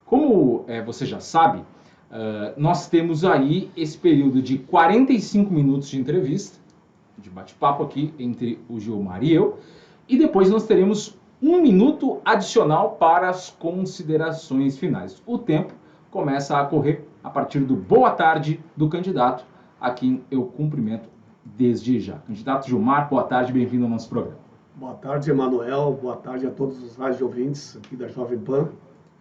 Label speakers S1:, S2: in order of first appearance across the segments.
S1: Como você já sabe, nós temos aí esse período de 45 minutos de entrevista, de bate-papo aqui entre o Gilmar e eu, e depois nós teremos 1 minuto adicional para as considerações finais. O tempo começa a correr a partir do boa tarde do candidato, a quem eu cumprimento desde já. Candidato Gilmar, boa tarde, bem-vindo ao nosso programa.
S2: Boa tarde, Emanuel. Boa tarde a todos os rádios ouvintes aqui da Jovem Pan.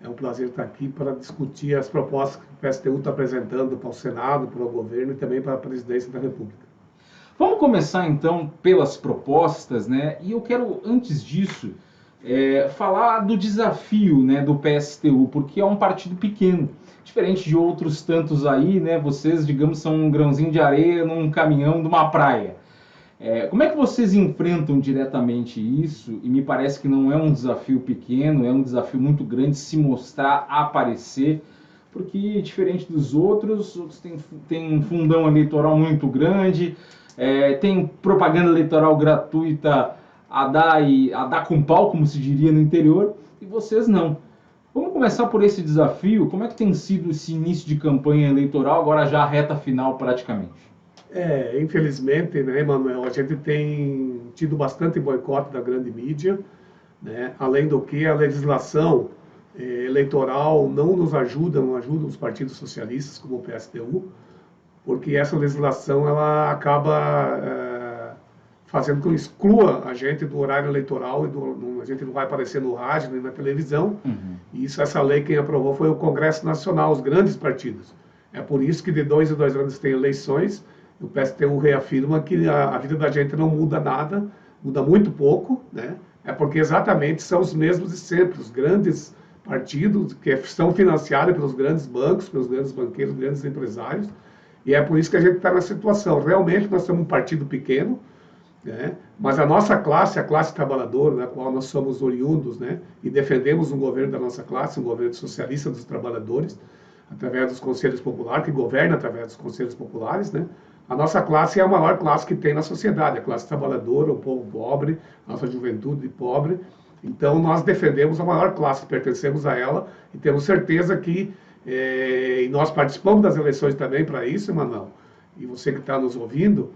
S2: É um prazer estar aqui para discutir as propostas que o PSTU está apresentando para o Senado, para o governo e também para a presidência da República.
S1: Vamos começar então pelas propostas, né? E eu quero, antes disso, falar do desafio, né, do PSTU, porque é um partido pequeno, diferente de outros tantos aí, né? Vocês, digamos, são um grãozinho de areia num caminhão de uma praia. Como é que vocês enfrentam diretamente isso? E me parece que não é um desafio pequeno, é um desafio muito grande se mostrar, aparecer, porque diferente dos outros tem um fundão eleitoral muito grande, tem propaganda eleitoral gratuita a dar com pau, como se diria no interior, e vocês não. Vamos começar por esse desafio. Como é que tem sido esse início de campanha eleitoral, agora já a reta final praticamente?
S2: Infelizmente, né, Emanuel, a gente tem tido bastante boicote da grande mídia, né? Além do que a legislação eleitoral não ajuda os partidos socialistas, como o PSTU, porque essa legislação ela acaba fazendo com que exclua a gente do horário eleitoral, a gente não vai aparecer no rádio nem na televisão. E essa lei quem aprovou foi o Congresso Nacional, os grandes partidos. É por isso que de 2 em 2 anos tem eleições. O PSTU reafirma que a vida da gente não muda nada, muda muito pouco, né? É porque exatamente são os mesmos de sempre, os grandes partidos que são financiados pelos grandes bancos, pelos grandes banqueiros, grandes empresários, e é por isso que a gente está na situação. Realmente nós somos um partido pequeno, né? Mas a nossa classe, a classe trabalhadora, da qual nós somos oriundos, né? E defendemos um governo da nossa classe, um governo socialista dos trabalhadores, através dos conselhos populares, que governa através dos conselhos populares, né? A nossa classe é a maior classe que tem na sociedade, a classe trabalhadora, o povo pobre, nossa juventude pobre. Então, nós defendemos a maior classe, pertencemos a ela e temos certeza que, e nós participamos das eleições também para isso, Emanuel, e você que está nos ouvindo,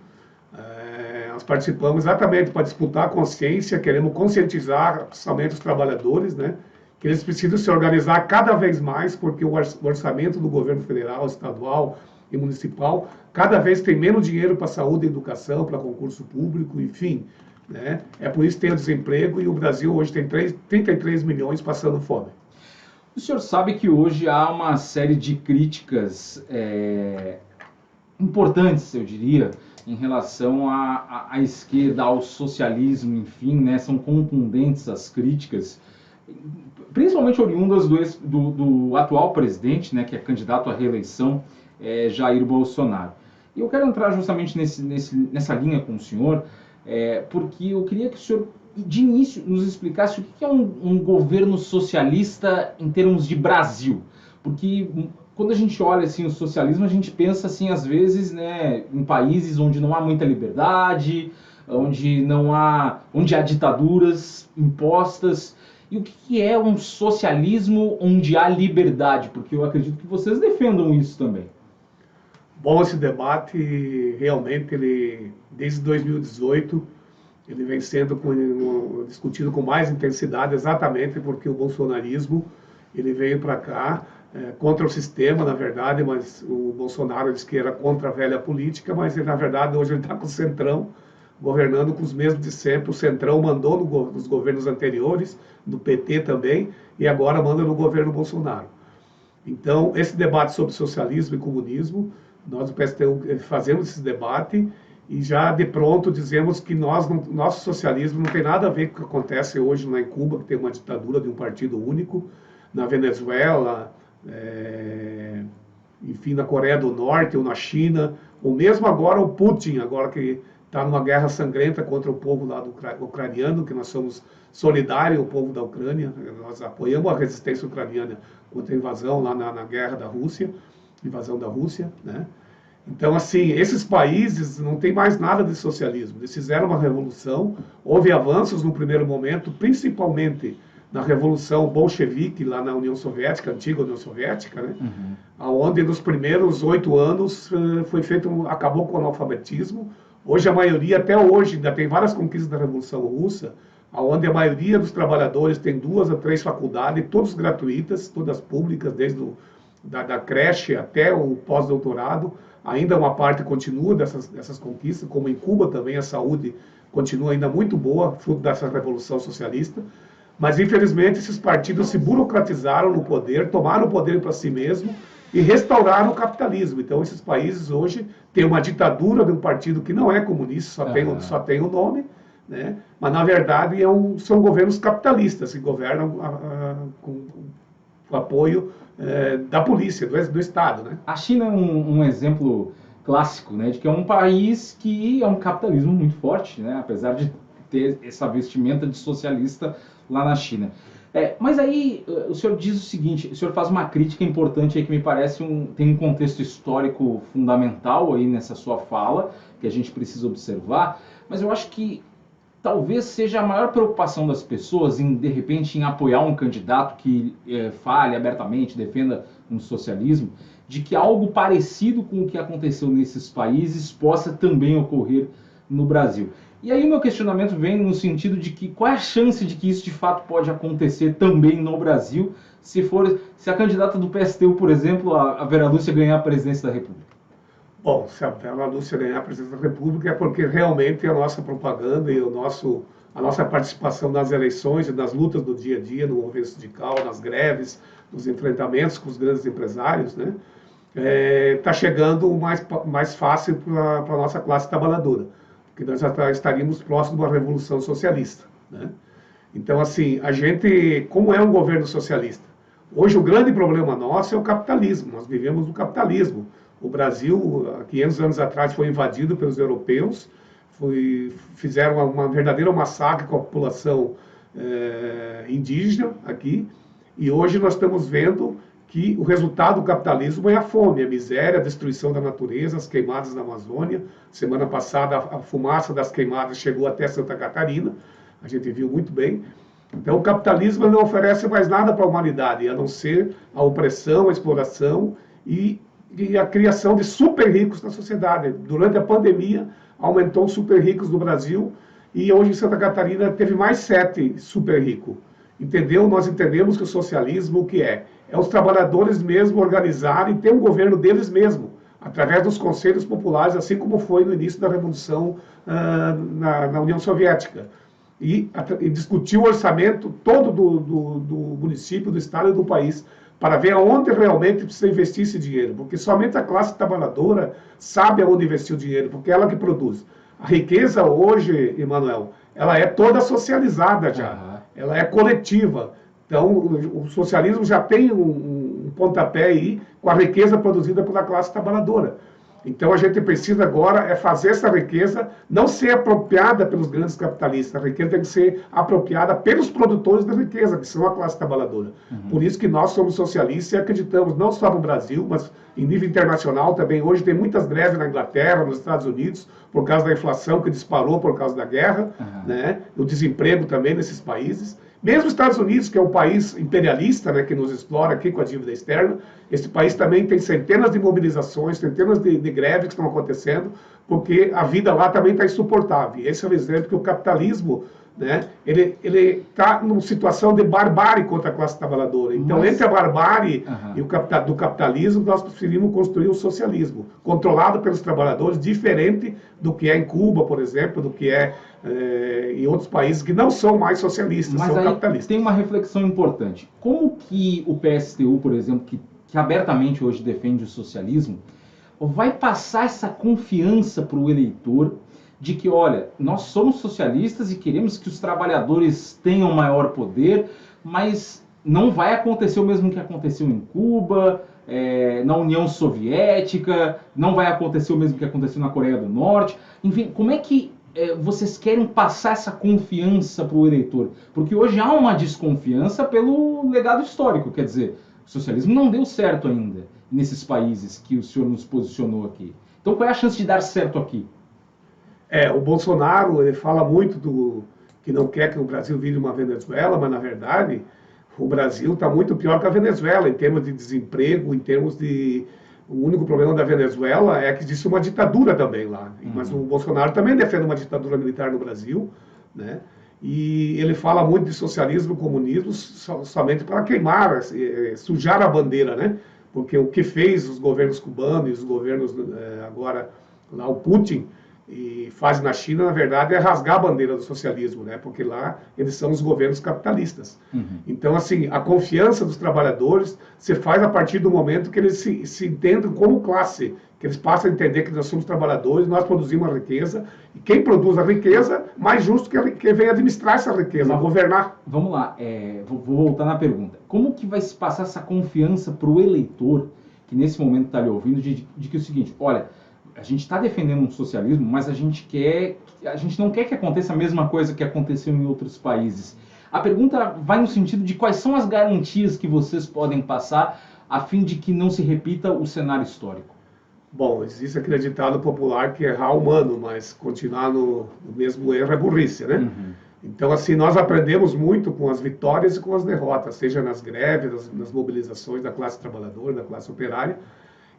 S2: nós participamos exatamente para disputar a consciência, queremos conscientizar, principalmente os trabalhadores, né, que eles precisam se organizar cada vez mais, porque o orçamento do governo federal, estadual e municipal, cada vez tem menos dinheiro para saúde e educação, para concurso público, enfim, né? É por isso que tem o desemprego e o Brasil hoje tem 33 milhões passando fome.
S1: O senhor sabe que hoje há uma série de críticas importantes, eu diria, em relação à esquerda, ao socialismo, enfim, né? São contundentes as críticas, principalmente oriundas do atual presidente, né, que é candidato à reeleição, Jair Bolsonaro. E eu quero entrar justamente nessa linha com o senhor, porque eu queria que o senhor, de início, nos explicasse o que é um governo socialista em termos de Brasil. Porque quando a gente olha assim, o socialismo, a gente pensa, assim, às vezes, né, em países onde não há muita liberdade, onde há ditaduras impostas. E o que é um socialismo onde há liberdade? Porque eu acredito que vocês defendam isso também.
S2: Bom, esse debate, realmente, desde 2018, ele vem sendo discutido com mais intensidade, exatamente porque o bolsonarismo ele veio para cá contra o sistema, na verdade, mas o Bolsonaro disse que era contra a velha política, mas na verdade hoje ele está com o Centrão, governando com os mesmos de sempre. O Centrão mandou nos governos anteriores, do PT também, e agora manda no governo Bolsonaro. Então, esse debate sobre socialismo e comunismo, nós do PSTU fazemos esse debate e já de pronto dizemos que nosso socialismo não tem nada a ver com o que acontece hoje em Cuba, que tem uma ditadura de um partido único, na Venezuela, enfim, na Coreia do Norte ou na China, ou mesmo agora o Putin, agora que está numa guerra sangrenta contra o povo lá do ucraniano, que nós somos solidários, o povo da Ucrânia, nós apoiamos a resistência ucraniana contra a invasão lá na guerra da Rússia, invasão da Rússia, né? Então, assim, esses países não tem mais nada de socialismo. Eles fizeram uma revolução, houve avanços no primeiro momento, principalmente na Revolução Bolchevique, lá na União Soviética, antiga União Soviética, né? Onde nos primeiros 8 anos foi feito, acabou com o analfabetismo. Hoje a maioria, até hoje, ainda tem várias conquistas da Revolução Russa, onde a maioria dos trabalhadores tem 2 a 3 faculdades, todas gratuitas, todas públicas, desde da creche até o pós-doutorado. Ainda uma parte continua dessas conquistas, como em Cuba também a saúde continua ainda muito boa, fruto dessa Revolução Socialista. Mas, infelizmente, esses partidos se burocratizaram no poder, tomaram o poder para si mesmo e restauraram o capitalismo. Então, esses países hoje têm uma ditadura de um partido que não é comunista, só tem o nome, né? Mas, na verdade, são governos capitalistas que governam com o apoio da polícia, do Estado, né?
S1: A China é um exemplo clássico, né, de que é um país que é um capitalismo muito forte, né, apesar de ter essa vestimenta de socialista lá na China. Mas aí o senhor diz o seguinte, o senhor faz uma crítica importante aí que me parece tem um contexto histórico fundamental aí nessa sua fala, que a gente precisa observar, mas eu acho que talvez seja a maior preocupação das pessoas de repente, em apoiar um candidato que fale abertamente, defenda um socialismo, de que algo parecido com o que aconteceu nesses países possa também ocorrer no Brasil. E aí o meu questionamento vem no sentido de que qual é a chance de que isso de fato pode acontecer também no Brasil, se a candidata do PSTU, por exemplo, a Vera Lúcia, ganhar a presidência da República?
S2: Bom, se a Vera Lúcia ganhar a presidência da República é porque realmente a nossa propaganda e a nossa participação nas eleições e nas lutas do dia a dia, no movimento sindical, nas greves, nos enfrentamentos com os grandes empresários, né, está chegando mais fácil para a nossa classe trabalhadora, porque nós já estaríamos próximos de uma revolução socialista, né? Então, assim, como é um governo socialista? Hoje o grande problema nosso é o capitalismo, nós vivemos no capitalismo. O Brasil, há 500 anos atrás, foi invadido pelos europeus, fizeram uma verdadeira massacre com a população indígena aqui, e hoje nós estamos vendo que o resultado do capitalismo é a fome, a miséria, a destruição da natureza, as queimadas na Amazônia. Semana passada, a fumaça das queimadas chegou até Santa Catarina, a gente viu muito bem. Então, o capitalismo não oferece mais nada para a humanidade, a não ser a opressão, a exploração e a criação de super ricos na sociedade. Durante a pandemia, aumentou os super ricos no Brasil e hoje em Santa Catarina teve mais 7 super ricos. Entendeu? Nós entendemos que o socialismo, o que é? É os trabalhadores mesmo organizarem e ter um governo deles mesmo, através dos conselhos populares, assim como foi no início da Revolução na União Soviética. E discutir o orçamento todo do município, do estado e do país, para ver aonde realmente precisa investir esse dinheiro, porque somente a classe trabalhadora sabe aonde investir o dinheiro, porque é ela que produz. A riqueza hoje, Emanuel, ela é toda socializada já, ela é coletiva. Então, o socialismo já tem um pontapé aí com a riqueza produzida pela classe trabalhadora. Então, a gente precisa agora fazer essa riqueza não ser apropriada pelos grandes capitalistas. A riqueza tem que ser apropriada pelos produtores da riqueza, que são a classe trabalhadora. Por isso que nós somos socialistas e acreditamos, não só no Brasil, mas em nível internacional também. Hoje tem muitas greves na Inglaterra, nos Estados Unidos, por causa da inflação que disparou por causa da guerra, né? O desemprego também nesses países. Mesmo os Estados Unidos, que é um país imperialista, né, que nos explora aqui com a dívida externa, esse país também tem centenas de mobilizações, centenas de greves que estão acontecendo, porque a vida lá também está insuportável. Esse é o exemplo que o capitalismo, né, ele está numa situação de barbárie contra a classe trabalhadora. Então, entre a barbárie e do capitalismo, nós preferimos construir um socialismo, controlado pelos trabalhadores, diferente do que é em Cuba, por exemplo, do que é em outros países que não são mais socialistas,
S1: mas
S2: são capitalistas.
S1: Tem uma reflexão importante. Como que o PSTU, por exemplo, que abertamente hoje defende o socialismo, vai passar essa confiança para o eleitor de que, olha, nós somos socialistas e queremos que os trabalhadores tenham maior poder, mas não vai acontecer o mesmo que aconteceu em Cuba, na União Soviética, não vai acontecer o mesmo que aconteceu na Coreia do Norte. Enfim, como é que vocês querem passar essa confiança para o eleitor? Porque hoje há uma desconfiança pelo legado histórico, quer dizer, o socialismo não deu certo ainda nesses países que o senhor nos posicionou aqui. Então, qual é a chance de dar certo aqui?
S2: O Bolsonaro, ele fala muito que não quer que o Brasil vire uma Venezuela, mas, na verdade, o Brasil está muito pior que a Venezuela, em termos de desemprego, em termos de... O único problema da Venezuela é que existe uma ditadura também lá. Mas o Bolsonaro também defende uma ditadura militar no Brasil, né? E ele fala muito de socialismo e comunismo somente para queimar, sujar a bandeira, né? Porque o que fez os governos cubanos e os governos agora, lá o Putin, e faz na China, na verdade, é rasgar a bandeira do socialismo, né? Porque lá eles são os governos capitalistas. Então, assim, a confiança dos trabalhadores se faz a partir do momento que eles se entendem como classe, que eles passam a entender que nós somos trabalhadores, nós produzimos a riqueza, e quem produz a riqueza, mais justo que vem administrar essa riqueza, governar.
S1: Vamos lá, vou voltar na pergunta. Como que vai se passar essa confiança para o eleitor, que nesse momento está lhe ouvindo, de que é o seguinte, olha, a gente está defendendo um socialismo, mas a gente não quer que aconteça a mesma coisa que aconteceu em outros países. A pergunta vai no sentido de quais são as garantias que vocês podem passar a fim de que não se repita o cenário histórico.
S2: Bom, existe aquele ditado popular que errar é humano, mas continuar no mesmo erro é burrice, né? Então, assim, nós aprendemos muito com as vitórias e com as derrotas, seja nas greves, nas mobilizações da classe trabalhadora, da classe operária.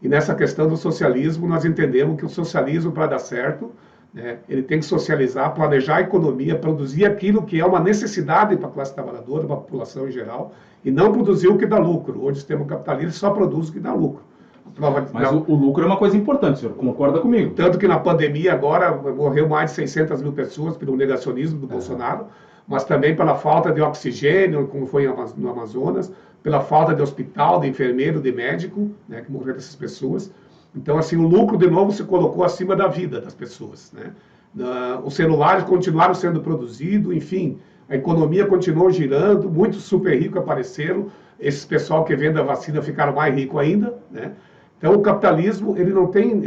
S2: E nessa questão do socialismo, nós entendemos que o socialismo, para dar certo, né, ele tem que socializar, planejar a economia, produzir aquilo que é uma necessidade para a classe trabalhadora, para a população em geral, e não produzir o que dá lucro. Hoje o sistema capitalista só produz o que dá lucro.
S1: Mas o lucro é uma coisa importante, senhor, concorda comigo?
S2: Tanto que na pandemia agora morreu mais de 600 mil pessoas pelo negacionismo do Bolsonaro, mas também pela falta de oxigênio, como foi no Amazonas, pela falta de hospital, de enfermeiro, de médico, né, que morreram essas pessoas. Então, assim, o lucro de novo se colocou acima da vida das pessoas, né? Os celulares continuaram sendo produzidos, enfim, a economia continuou girando, muitos super ricos apareceram, esses pessoal que vende a vacina ficaram mais ricos ainda, né? Então, o capitalismo, ele não tem,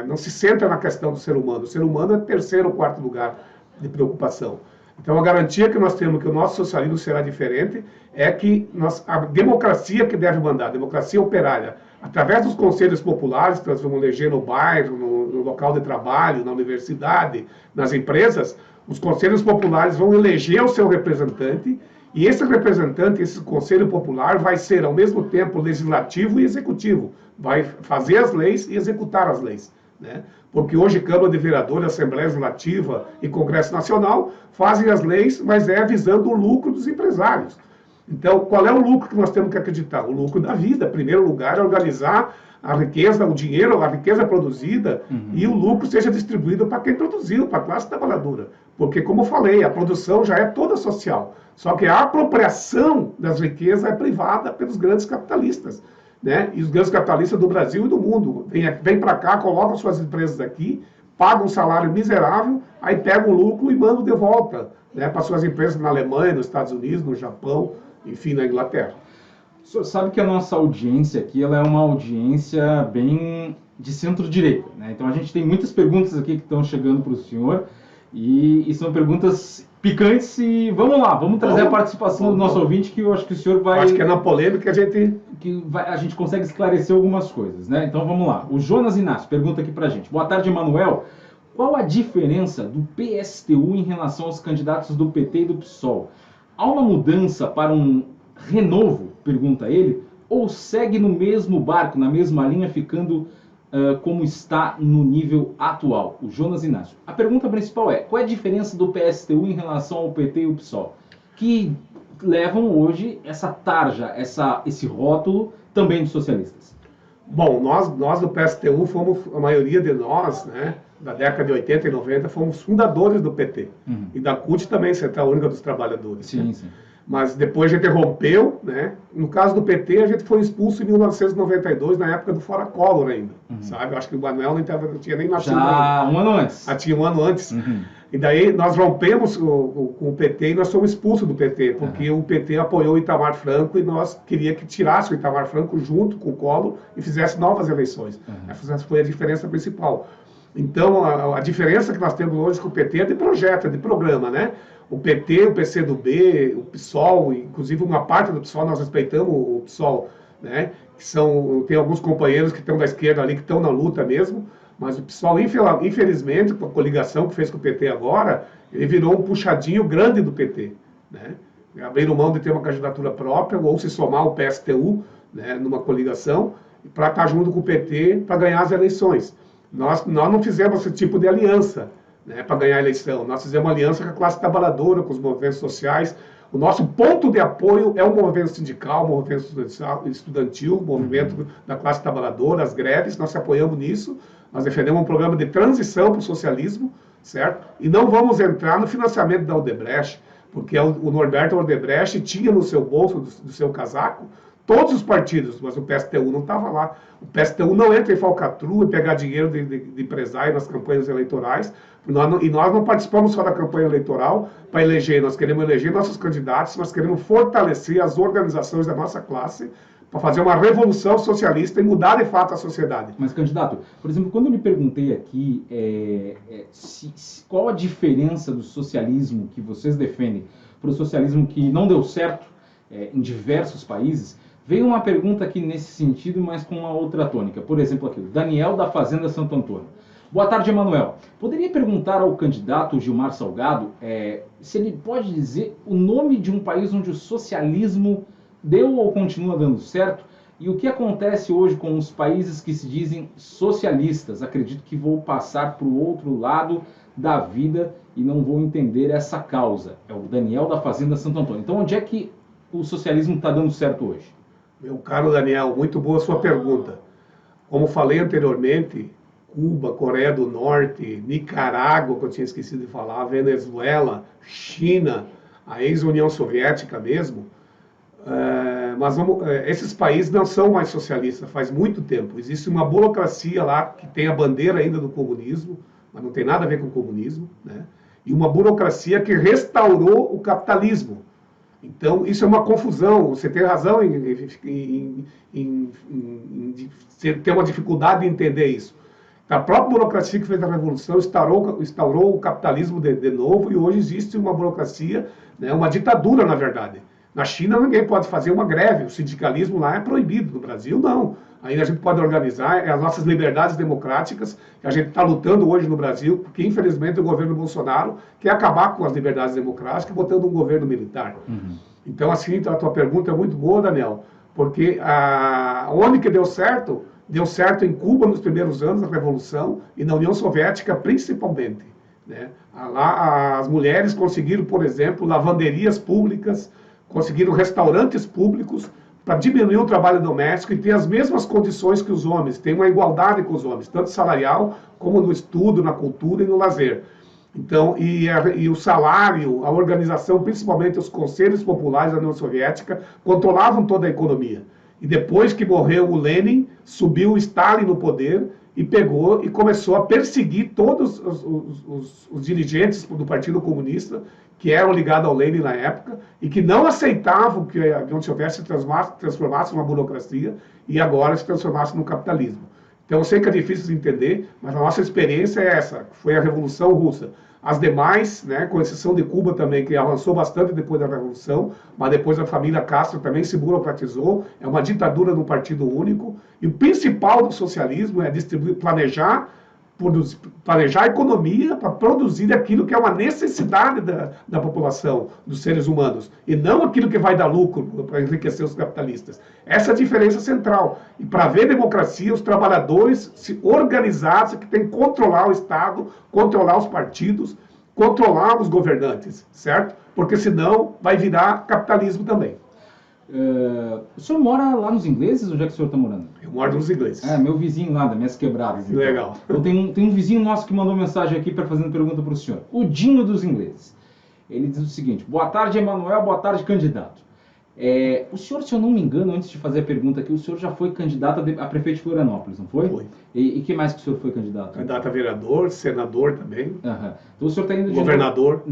S2: não se centra na questão do ser humano. O ser humano é terceiro ou quarto lugar de preocupação. Então, a garantia que nós temos que o nosso socialismo será diferente é que a democracia que deve mandar, a democracia operária, através dos conselhos populares, que nós vamos eleger no bairro, no local de trabalho, na universidade, nas empresas, os conselhos populares vão eleger o seu representante, e esse representante, esse conselho popular, vai ser, ao mesmo tempo, legislativo e executivo. Vai fazer as leis e executar as leis, né? Porque hoje Câmara de Vereadores, Assembleia Legislativa e Congresso Nacional fazem as leis, mas visando o lucro dos empresários. Então, qual é o lucro que nós temos que acreditar? O lucro da vida. Em primeiro lugar, é organizar a riqueza, o dinheiro, a riqueza produzida, e o lucro seja distribuído para quem produziu, para a classe trabalhadora. Porque, como eu falei, a produção já é toda social. Só que a apropriação das riquezas é privada pelos grandes capitalistas, né? E os grandes capitalistas do Brasil e do mundo. Vem para cá, colocam suas empresas aqui, pagam um salário miserável, aí pegam o lucro e mandam de volta, né, para suas empresas na Alemanha, nos Estados Unidos, no Japão, enfim, na Inglaterra.
S1: O senhor sabe que a nossa audiência aqui ela é uma audiência bem de centro-direita, né? Então a gente tem muitas perguntas aqui que estão chegando para o senhor e são perguntas picantes e vamos lá, vamos trazer a participação do nosso ouvinte que eu acho que o senhor vai...
S2: Acho que é na polêmica
S1: a gente consegue esclarecer algumas coisas, né? Então vamos lá. O Jonas Inácio pergunta aqui para a gente. Boa tarde, Emanuel. Qual a diferença do PSTU em relação aos candidatos do PT e do PSOL? Há uma mudança para um renovo, pergunta ele, ou segue no mesmo barco, na mesma linha, ficando como está no nível atual? O Jonas Inácio. A pergunta principal é, qual é a diferença do PSTU em relação ao PT e o PSOL? Que levam hoje essa tarja, esse rótulo também de socialistas.
S2: Bom, nós do PSTU fomos, a maioria de nós, né, da década de 80 e 90, fomos fundadores do PT. E da CUT também, Central Única dos Trabalhadores.
S1: Sim,
S2: né?
S1: sim.
S2: Mas depois a gente rompeu, né? No caso do PT, a gente foi expulso em 1992, na época do Fora Collor ainda, sabe? Eu acho que o Manuel não tinha nem nascido
S1: já ainda. Um ano antes.
S2: Tinha um ano antes. E daí nós rompemos com o PT e nós fomos expulsos do PT, porque o PT apoiou o Itamar Franco e nós queríamos que tirasse o Itamar Franco junto com o Collor e fizesse novas eleições. Essa foi a diferença principal. Então, a diferença que nós temos hoje com o PT é de projeto, é de programa, né? O PT, o PCdoB, o PSOL, inclusive uma parte do PSOL, nós respeitamos o PSOL, né? Tem alguns companheiros que estão da esquerda ali, que estão na luta mesmo, mas o pessoal, infelizmente, com a coligação que fez com o PT agora, ele virou um puxadinho grande do PT, né? Abriram mão de ter uma candidatura própria, ou se somar o PSTU, né, numa coligação, para estar junto com o PT para ganhar as eleições. Nós não fizemos esse tipo de aliança, né, para ganhar a eleição. Nós fizemos uma aliança com a classe trabalhadora, com os movimentos sociais. O nosso ponto de apoio é o movimento sindical, o movimento estudantil, o movimento da classe trabalhadora, as greves. Nós apoiamos nisso. Nós defendemos um programa de transição para o socialismo, certo? E não vamos entrar no financiamento da Odebrecht, porque o Norberto Odebrecht tinha no seu bolso, do seu casaco, todos os partidos, mas o PSTU não estava lá. O PSTU não entra em falcatrua e pegar dinheiro de empresário nas campanhas eleitorais. E nós não participamos só da campanha eleitoral para eleger, nós queremos eleger nossos candidatos, nós queremos fortalecer as organizações da nossa classe para fazer uma revolução socialista e mudar de fato a sociedade.
S1: Mas, candidato, por exemplo, quando eu lhe perguntei aqui qual a diferença do socialismo que vocês defendem para o socialismo que não deu certo em diversos países, veio uma pergunta aqui nesse sentido, mas com uma outra tônica. Por exemplo, aqui, o Daniel da Fazenda Santo Antônio. Boa tarde, Emanuel. Poderia perguntar ao candidato Gilmar Salgado se ele pode dizer o nome de um país onde o socialismo deu ou continua dando certo? E o que acontece hoje com os países que se dizem socialistas? Acredito que vou passar para o outro lado da vida e não vou entender essa causa. É o Daniel da Fazenda Santo Antônio. Então, onde é que o socialismo está dando certo hoje?
S2: Meu caro Daniel, muito boa a sua pergunta. Como falei anteriormente, Cuba, Coreia do Norte, Nicarágua, que eu tinha esquecido de falar, Venezuela, China, a ex-União Soviética mesmo, mas esses países não são mais socialistas faz muito tempo. Existe uma burocracia lá que tem a bandeira ainda do comunismo, mas não tem nada a ver com o comunismo, né? E uma burocracia que restaurou o capitalismo. Então, isso é uma confusão. Você tem razão em ter uma dificuldade de entender isso. A própria burocracia que fez a Revolução instaurou o capitalismo de novo, e hoje existe uma burocracia, né, uma ditadura, na verdade. Na China, ninguém pode fazer uma greve, o sindicalismo lá é proibido, no Brasil, não. Ainda a gente pode organizar as nossas liberdades democráticas, que a gente está lutando hoje no Brasil, porque, infelizmente, o governo Bolsonaro quer acabar com as liberdades democráticas, botando um governo militar. Uhum. Então, assim, a tua pergunta é muito boa, Daniel, porque onde que deu certo? Deu certo em Cuba nos primeiros anos da Revolução e na União Soviética principalmente, né? Lá as mulheres conseguiram, por exemplo, lavanderias públicas, conseguiram restaurantes públicos para diminuir o trabalho doméstico e ter as mesmas condições que os homens, ter uma igualdade com os homens, tanto salarial como no estudo, na cultura e no lazer. Então, e o salário, a organização, principalmente os conselhos populares da União Soviética, controlavam toda a economia. E depois que morreu o Lenin, subiu o Stalin no poder e pegou e começou a perseguir todos os dirigentes do Partido Comunista que eram ligados ao Lenin na época e que não aceitavam que a União Soviética se transformasse numa burocracia e agora se transformasse no capitalismo. Então, eu sei que é difícil de entender, mas a nossa experiência é essa, foi a Revolução Russa. As demais, né, com exceção de Cuba também, que avançou bastante depois da Revolução, mas depois a família Castro também se burocratizou, é uma ditadura no partido único, e o principal do socialismo é planejar a economia para produzir aquilo que é uma necessidade da população, dos seres humanos, e não aquilo que vai dar lucro para enriquecer os capitalistas. Essa é a diferença central. E para haver democracia, os trabalhadores se organizados, que tem que controlar o Estado, controlar os partidos, controlar os governantes, certo? Porque senão vai virar capitalismo também.
S1: O senhor mora lá nos ingleses? Onde é que o senhor está morando?
S2: Eu moro nos ingleses.
S1: Meu vizinho lá, das minhas quebradas. Então.
S2: Legal.
S1: Então, tem um vizinho nosso que mandou mensagem aqui para fazer uma pergunta para o senhor. O Dinho dos ingleses. Ele diz o seguinte: boa tarde, Emanuel, boa tarde, candidato. O senhor, se eu não me engano, antes de fazer a pergunta aqui, o senhor já foi candidato a prefeito de Florianópolis, não foi?
S2: Foi.
S1: E que mais que o senhor foi candidato?
S2: Candidato a vereador, senador também.
S1: Então o senhor está indo de
S2: governador.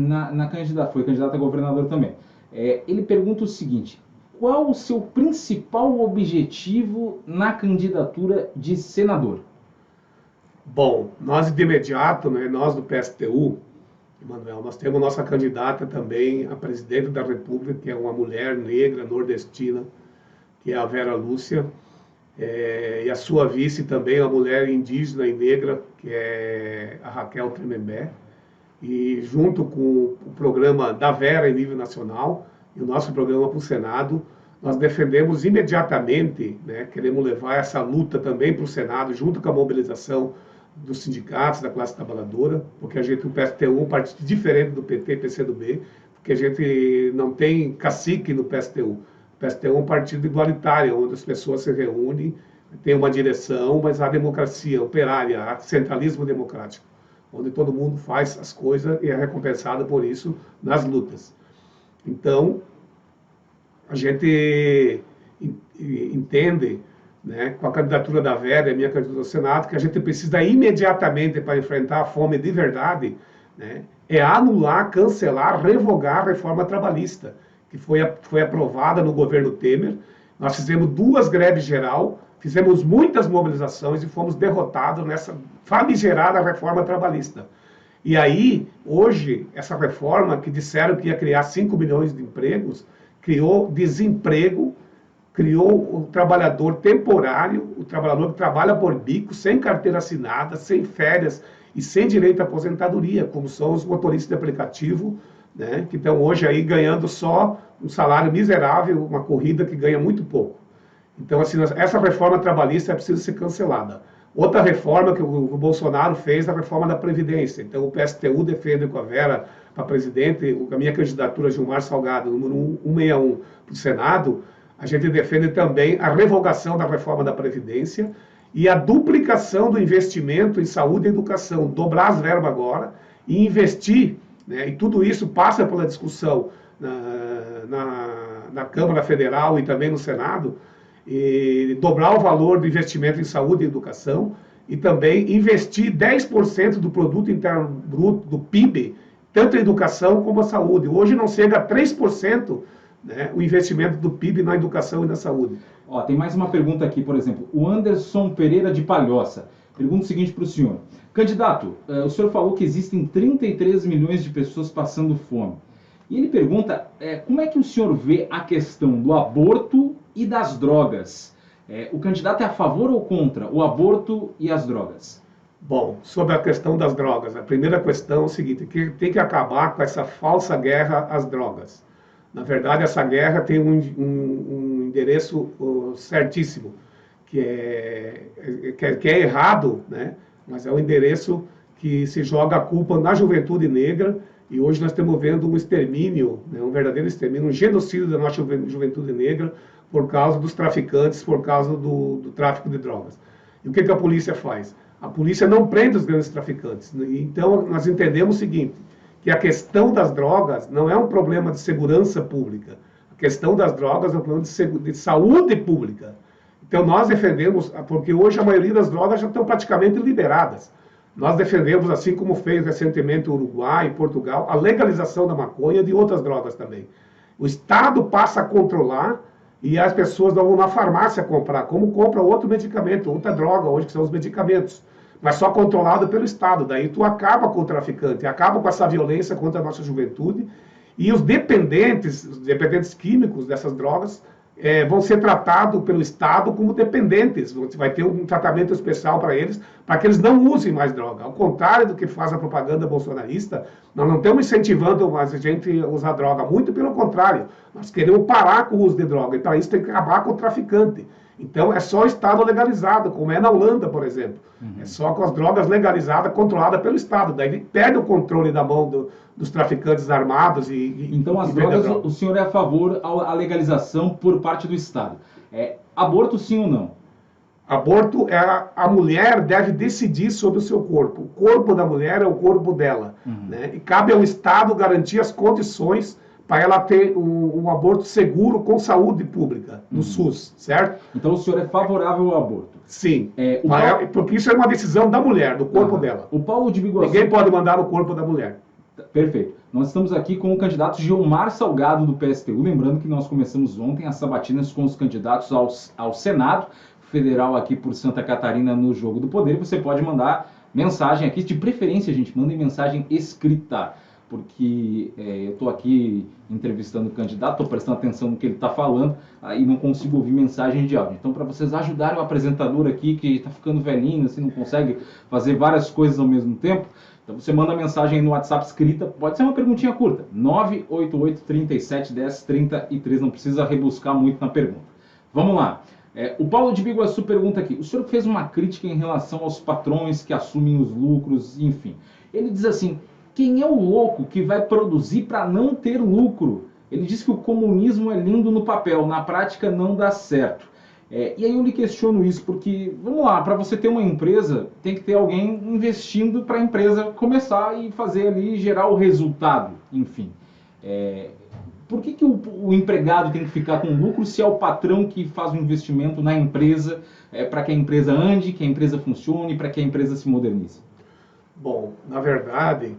S1: Foi candidato a governador também. Ele pergunta o seguinte: qual o seu principal objetivo na candidatura de senador?
S2: Bom, nós de imediato, né, nós do PSTU, Emanuel, nós temos nossa candidata também a presidente da República, que é uma mulher negra, nordestina, que é a Vera Lúcia. e a sua vice também, uma mulher indígena e negra, que é a Raquel Tremembé, e junto com o programa da Vera em nível nacional e o nosso programa para o Senado, nós defendemos imediatamente, né, queremos levar essa luta também para o Senado, junto com a mobilização dos sindicatos, da classe trabalhadora, porque o PSTU é um partido diferente do PT e PCdoB, porque a gente não tem cacique no PSTU. O PSTU é um partido igualitário, onde as pessoas se reúnem, tem uma direção, mas há democracia operária, há centralismo democrático, onde todo mundo faz as coisas e é recompensado por isso nas lutas. Então, a gente entende, né, com a candidatura da Vera e a minha candidatura ao Senado, que a gente precisa imediatamente, para enfrentar a fome de verdade, né, é anular, cancelar, revogar a reforma trabalhista, que foi aprovada no governo Temer. Nós fizemos 2 greves geral, fizemos muitas mobilizações e fomos derrotados nessa famigerada reforma trabalhista. E aí, hoje, essa reforma, que disseram que ia criar 5 milhões de empregos, criou desemprego, criou o trabalhador temporário, o trabalhador que trabalha por bico, sem carteira assinada, sem férias e sem direito à aposentadoria, como são os motoristas de aplicativo, né, que estão hoje aí ganhando só um salário miserável, uma corrida que ganha muito pouco. Então, assim, essa reforma trabalhista é preciso ser cancelada. Outra reforma que o Bolsonaro fez, a reforma da Previdência. Então, o PSTU defende com a Vera para presidente, a minha candidatura, Gilmar Salgado, número 161 para o Senado, a gente defende também a revogação da reforma da Previdência e a duplicação do investimento em saúde e educação, dobrar as verbas agora e investir, né, e tudo isso passa pela discussão na Câmara Federal e também no Senado, e dobrar o valor do investimento em saúde e educação e também investir 10% do produto interno bruto, do PIB, tanto a educação como a saúde. Hoje não chega a 3%, né, o investimento do PIB na educação e na saúde.
S1: Ó, tem mais uma pergunta aqui, por exemplo. O Anderson Pereira de Palhoça pergunta o seguinte para o senhor. Candidato, o senhor falou que existem 33 milhões de pessoas passando fome. E ele pergunta como é que o senhor vê a questão do aborto e das drogas. O candidato é a favor ou contra o aborto e as drogas?
S2: Bom, sobre a questão das drogas, a primeira questão é o seguinte, que tem que acabar com essa falsa guerra às drogas. Na verdade, essa guerra tem um endereço certíssimo, que é errado, né? Mas é um endereço que se joga a culpa na juventude negra, e hoje nós estamos vendo um extermínio, né? Um verdadeiro extermínio, um genocídio da nossa juventude negra, por causa dos traficantes, por causa do tráfico de drogas. E o que a polícia faz? A polícia não prende os grandes traficantes. Então, nós entendemos o seguinte, que a questão das drogas não é um problema de segurança pública. A questão das drogas é um problema de saúde pública. Então, nós defendemos, porque hoje a maioria das drogas já estão praticamente liberadas. Nós defendemos, assim como fez recentemente o Uruguai e Portugal, a legalização da maconha e de outras drogas também. O Estado passa a controlar e as pessoas não vão na farmácia comprar, como compra outro medicamento, outra droga hoje, que são os medicamentos. Mas só controlado pelo Estado. Daí tu acaba com o traficante, acaba com essa violência contra a nossa juventude. E os dependentes químicos dessas drogas, vão ser tratados pelo Estado como dependentes. Você vai ter um tratamento especial para eles que eles não usem mais droga. Ao contrário do que faz a propaganda bolsonarista, nós não estamos incentivando mais a gente a usar droga. Muito pelo contrário. Nós queremos parar com o uso de droga. E para isso tem que acabar com o traficante. Então é só o Estado legalizado, como é na Holanda, por exemplo. É só com as drogas legalizadas, controladas pelo Estado. Daí ele perde o controle da mão dos traficantes armados.
S1: Então as drogas, o senhor é a favor à legalização por parte do Estado. Aborto sim ou não?
S2: Aborto, a mulher deve decidir sobre o seu corpo. O corpo da mulher é o corpo dela. Né? E cabe ao Estado garantir as condições para ela ter um aborto seguro com saúde pública, no SUS, certo?
S1: Então o senhor é favorável ao aborto?
S2: Sim, porque isso é uma decisão da mulher, do corpo dela.
S1: O Paulo de Biguaçu...
S2: Ninguém pode mandar no corpo da mulher.
S1: Perfeito. Nós estamos aqui com o candidato Gilmar Salgado do PSTU, lembrando que nós começamos ontem as sabatinas com os candidatos ao Senado Federal aqui por Santa Catarina no Jogo do Poder. Você pode mandar mensagem aqui, de preferência, gente, mandem mensagem escrita porque eu estou aqui entrevistando o candidato, estou prestando atenção no que ele está falando, aí não consigo ouvir mensagem de áudio. Então, para vocês ajudarem o apresentador aqui, que está ficando velhinho, assim, não consegue fazer várias coisas ao mesmo tempo, então você manda mensagem aí no WhatsApp escrita, pode ser uma perguntinha curta, 988 37 10 33, não precisa rebuscar muito na pergunta. Vamos lá. O Paulo de Biguaçu pergunta aqui, o senhor fez uma crítica em relação aos patrões que assumem os lucros, enfim. Ele diz assim, quem é o louco que vai produzir para não ter lucro? Ele diz que o comunismo é lindo no papel, na prática não dá certo. E aí eu lhe questiono isso, porque, vamos lá, para você ter uma empresa, tem que ter alguém investindo para a empresa começar e fazer ali, gerar o resultado, enfim. Por que o empregado tem que ficar com lucro se é o patrão que faz o investimento na empresa para que a empresa ande, que a empresa funcione, para que a empresa se modernize?
S2: Bom, na verdade,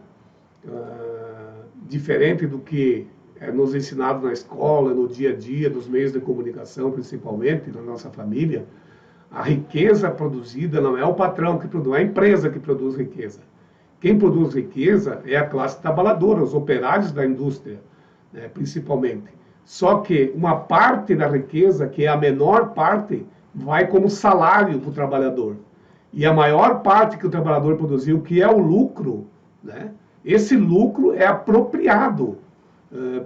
S2: diferente do que é nos ensinado na escola, no dia a dia, nos meios de comunicação, principalmente, na nossa família, a riqueza produzida não é o patrão que produz, é a empresa que produz riqueza. Quem produz riqueza é a classe trabalhadora, os operários da indústria, né, principalmente. Só que uma parte da riqueza, que é a menor parte, vai como salário para o trabalhador. E a maior parte que o trabalhador produziu, que é o lucro, né, esse lucro é apropriado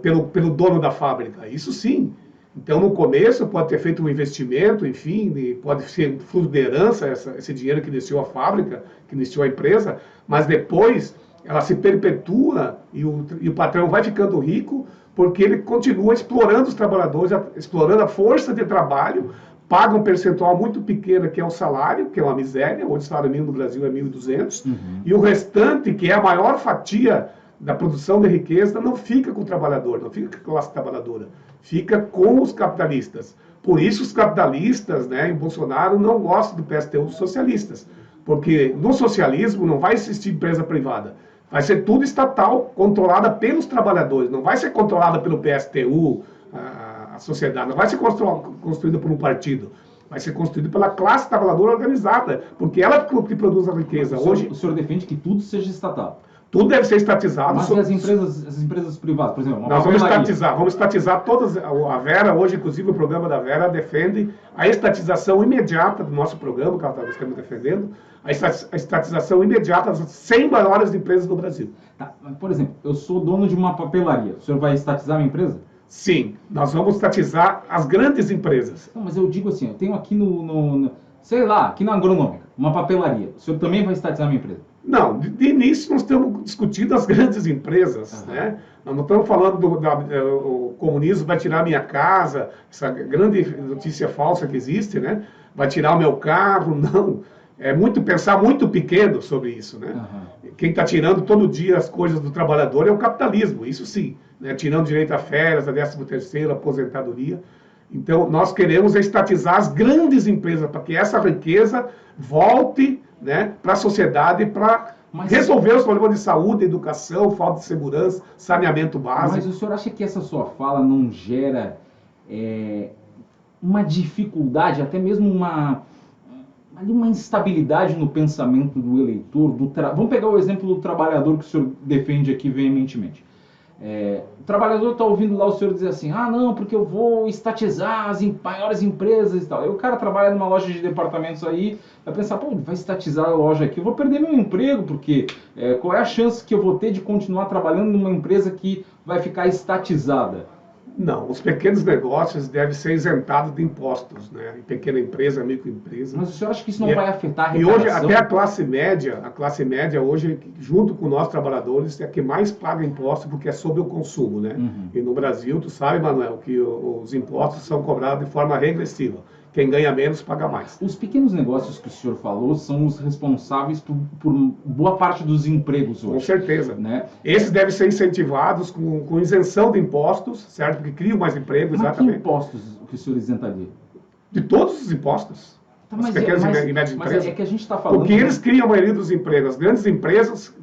S2: pelo dono da fábrica, isso sim. Então, no começo, pode ter feito um investimento, enfim, pode ser fruto de herança, esse dinheiro que iniciou a fábrica, que iniciou a empresa, mas depois ela se perpetua e o patrão vai ficando rico porque ele continua explorando os trabalhadores, explorando a força de trabalho, paga um percentual muito pequeno, que é o salário, que é uma miséria, hoje o salário mínimo no Brasil é 1.200, e o restante, que é a maior fatia da produção de riqueza, não fica com o trabalhador, não fica com a classe trabalhadora, fica com os capitalistas. Por isso os capitalistas, né, em Bolsonaro, não gostam do PSTU dos socialistas, porque no socialismo não vai existir empresa privada, vai ser tudo estatal, controlada pelos trabalhadores, não vai ser controlada pelo PSTU, a sociedade, não vai ser construída por um partido, vai ser construída pela classe trabalhadora organizada, porque ela que produz a riqueza.
S1: Hoje, o senhor defende que tudo seja estatal?
S2: Tudo deve ser estatizado.
S1: Mas e as empresas privadas, por exemplo?
S2: Nós vamos estatizar todas. A Vera, hoje, inclusive, o programa da Vera defende a estatização imediata do nosso programa, que nós estamos defendendo, a estatização imediata das 100 maiores empresas do Brasil.
S1: Tá, mas, por exemplo, eu sou dono de uma papelaria, o senhor vai estatizar a minha empresa?
S2: Sim, nós vamos estatizar as grandes empresas.
S1: Não, mas eu digo assim, eu tenho aqui sei lá, aqui na Agronômica, uma papelaria, o senhor também vai estatizar a minha empresa?
S2: Não, de início nós estamos discutindo as grandes empresas, né? Nós não estamos falando o comunismo vai tirar a minha casa, essa grande notícia falsa que existe, né? Vai tirar o meu carro, não. É pensar muito pequeno sobre isso, né? Quem está tirando todo dia as coisas do trabalhador é o capitalismo, isso sim, né? Tirando direito a férias, a 13º, aposentadoria. Então, nós queremos estatizar as grandes empresas para que essa riqueza volte, né, para a sociedade, para resolver os problemas de saúde, educação, falta de segurança, saneamento básico.
S1: Mas o senhor acha que essa sua fala não gera uma dificuldade, até mesmo uma instabilidade no pensamento do eleitor? Vamos pegar o exemplo do trabalhador que o senhor defende aqui veementemente. O trabalhador está ouvindo lá o senhor dizer assim, não, porque eu vou estatizar as maiores empresas e tal. Aí o cara trabalha numa loja de departamentos aí, vai pensar, pô, vai estatizar a loja aqui, eu vou perder meu emprego, porque qual é a chance que eu vou ter de continuar trabalhando numa empresa que vai ficar estatizada?
S2: Não, os pequenos negócios devem ser isentados de impostos, né? Pequena empresa, microempresa.
S1: Mas o senhor acha que isso não vai afetar a arrecadação?
S2: E hoje, até a classe média hoje, junto com nós trabalhadores, é a que mais paga imposto, porque é sobre o consumo, né? E no Brasil, tu sabe, Manuel, que os impostos são cobrados de forma regressiva. Quem ganha menos, paga mais.
S1: Os pequenos negócios que o senhor falou são os responsáveis por boa parte dos empregos hoje.
S2: Com certeza.
S1: Né?
S2: Esses devem ser incentivados com isenção de impostos, certo? Porque criam mais emprego, exatamente.
S1: Mas que impostos que o senhor isentaria?
S2: De todos os impostos.
S1: Tá,
S2: as pequenas e médias empresas.
S1: É que a gente está falando...
S2: Porque eles criam a maioria dos empregos. As grandes empresas,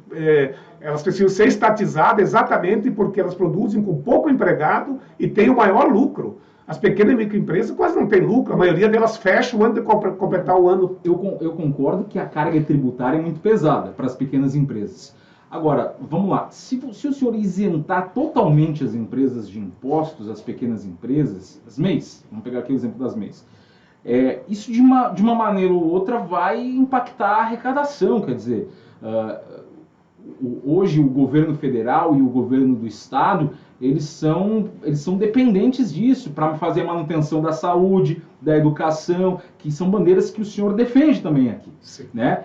S2: elas precisam ser estatizadas exatamente porque elas produzem com pouco empregado e têm o maior lucro. As pequenas e microempresas quase não têm lucro, a maioria delas fecham antes de completar o ano.
S1: Eu concordo que a carga tributária é muito pesada para as pequenas empresas. Agora, vamos lá, se o senhor isentar totalmente as empresas de impostos, as pequenas empresas, as MEIs, vamos pegar aqui o exemplo das MEIs, isso de uma maneira ou outra vai impactar a arrecadação, quer dizer, hoje o governo federal e o governo do estado, eles são dependentes disso para fazer a manutenção da saúde, da educação, que são bandeiras que o senhor defende também aqui.
S2: Sim.
S1: Né?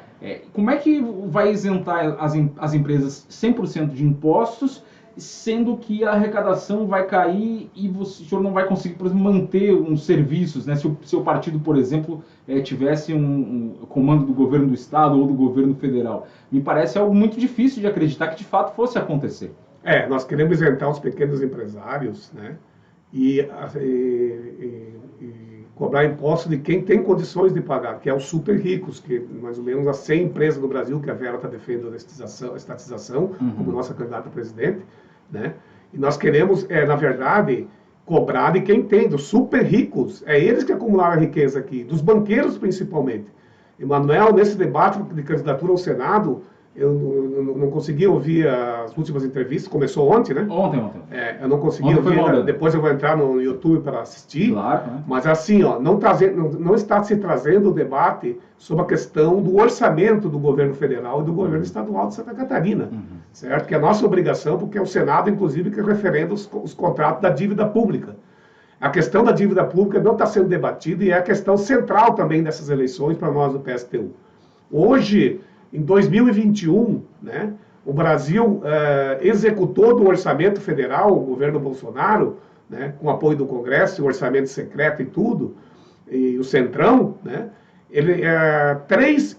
S1: Como é que vai isentar as empresas 100% de impostos, sendo que a arrecadação vai cair e o senhor não vai conseguir, por exemplo, manter uns serviços, né? Se o seu partido, por exemplo, tivesse um comando do governo do estado ou do governo federal. Me parece algo muito difícil de acreditar que de fato fosse acontecer.
S2: Nós queremos isentar os pequenos empresários, né? E cobrar imposto de quem tem condições de pagar, que é os super ricos, que mais ou menos as 100 empresas no Brasil que a Vera está defendendo a estatização, como nossa candidata a presidente, né? E nós queremos, na verdade, cobrar de quem tem, dos super ricos, eles que acumularam a riqueza aqui, dos banqueiros principalmente. Emanuel, nesse debate de candidatura ao Senado, eu não consegui ouvir as últimas entrevistas, começou ontem, né?
S1: Ontem.
S2: Eu não consegui ouvir, depois eu vou entrar no YouTube para assistir.
S1: Claro, né?
S2: Mas assim, não está se trazendo o debate sobre a questão do orçamento do governo federal e do governo estadual de Santa Catarina, certo? Que é a nossa obrigação, porque é o Senado, inclusive, que referenda os contratos da dívida pública. A questão da dívida pública não está sendo debatida e é a questão central também dessas eleições para nós do PSTU. Hoje, em 2021, né, o Brasil executou do orçamento federal, o governo Bolsonaro, né, com apoio do Congresso, o orçamento secreto e tudo, e o Centrão, né, 3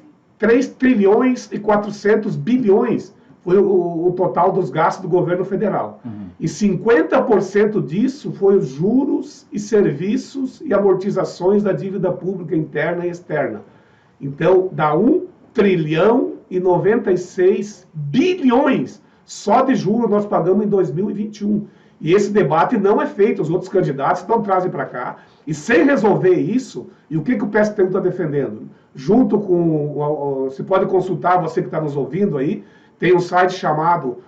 S2: trilhões e 400 bilhões foi o total dos gastos do governo federal. E 50% disso foi os juros e serviços e amortizações da dívida pública interna e externa. Então, dá 1 trilhão e 96 bilhões só de juros nós pagamos em 2021. E esse debate não é feito, os outros candidatos não trazem para cá. E sem resolver isso, e o que o PSTU está defendendo? Junto com, você pode consultar, você que está nos ouvindo aí, tem um site chamado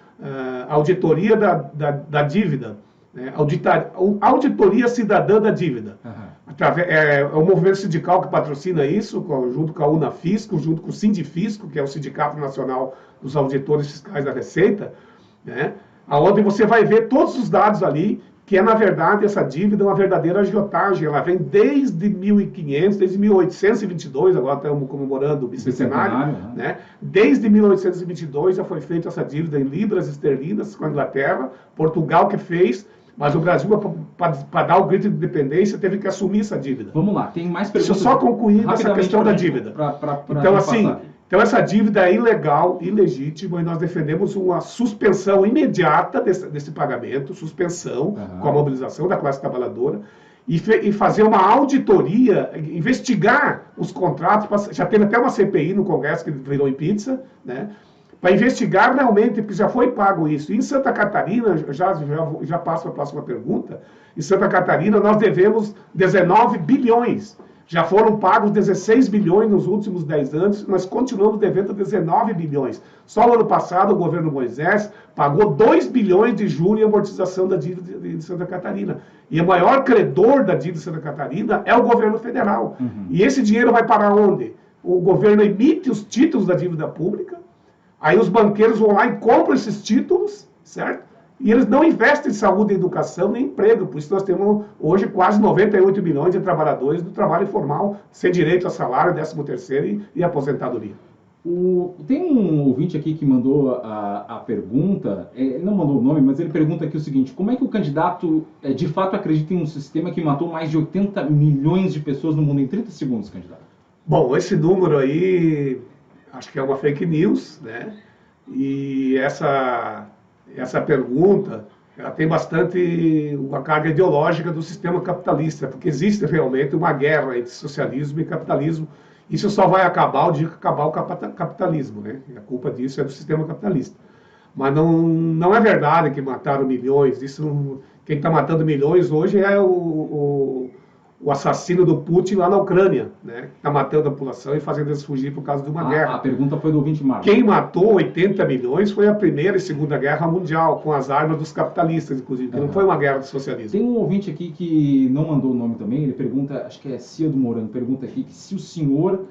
S2: Auditoria da Dívida, né? Auditoria Cidadã da Dívida. É o movimento sindical que patrocina isso, junto com a Unafisco, junto com o Sindifisco, que é o Sindicato Nacional dos Auditores Fiscais da Receita, né? Onde você vai ver todos os dados ali, que na verdade, essa dívida é uma verdadeira agiotagem. Ela vem desde 1500, desde 1822, agora estamos comemorando o bicentenário, né? Desde 1822 já foi feita essa dívida em libras esterlinas com a Inglaterra, Portugal que fez, mas o Brasil, para dar o grito de independência, teve que assumir essa dívida.
S1: Vamos lá, tem mais perguntas.
S2: Deixa eu só concluir essa questão da dívida. Então, assim, essa dívida é ilegal, ilegítima, e nós defendemos uma suspensão imediata desse pagamento, suspensão, com a mobilização da classe trabalhadora, e fazer uma auditoria, investigar os contratos. Já teve até uma CPI no Congresso que virou em pizza, né? Para investigar realmente, porque já foi pago isso. Em Santa Catarina, já passo para a próxima pergunta, em Santa Catarina nós devemos 19 bilhões. Já foram pagos 16 bilhões nos últimos 10 anos, nós continuamos devendo 19 bilhões. Só no ano passado, o governo Moisés pagou 2 bilhões de juros em amortização da dívida de Santa Catarina. E o maior credor da dívida de Santa Catarina é o governo federal. E esse dinheiro vai para onde? O governo emite os títulos da dívida pública, aí os banqueiros vão lá e compram esses títulos, certo? E eles não investem em saúde, educação, nem emprego. Por isso nós temos hoje quase 98 milhões de trabalhadores do trabalho informal, sem direito a salário, 13º e aposentadoria.
S1: Tem um ouvinte aqui que mandou a pergunta, não mandou o nome, mas ele pergunta aqui o seguinte: como é que o candidato de fato acredita em um sistema que matou mais de 80 milhões de pessoas no mundo em 30 segundos, candidato? Bom,
S2: esse número aí, acho que é uma fake news, né? E essa pergunta, ela tem bastante uma carga ideológica do sistema capitalista, porque existe realmente uma guerra entre socialismo e capitalismo. Isso só vai acabar o dia que acabar o capitalismo, né? E a culpa disso é do sistema capitalista. Mas não é verdade que mataram milhões. Quem está matando milhões hoje é o o assassino do Putin lá na Ucrânia, né? Está matando a população e fazendo eles fugir por causa de uma guerra.
S1: A pergunta foi do ouvinte Marcos.
S2: Quem matou 80 milhões foi a Primeira e Segunda Guerra Mundial, com as armas dos capitalistas, inclusive, que não foi uma guerra do socialismo.
S1: Tem um ouvinte aqui que não mandou o nome também, ele pergunta, acho que é Cia do Morano, pergunta aqui que se o senhor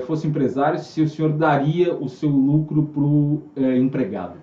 S1: fosse empresário, se o senhor daria o seu lucro para o empregado.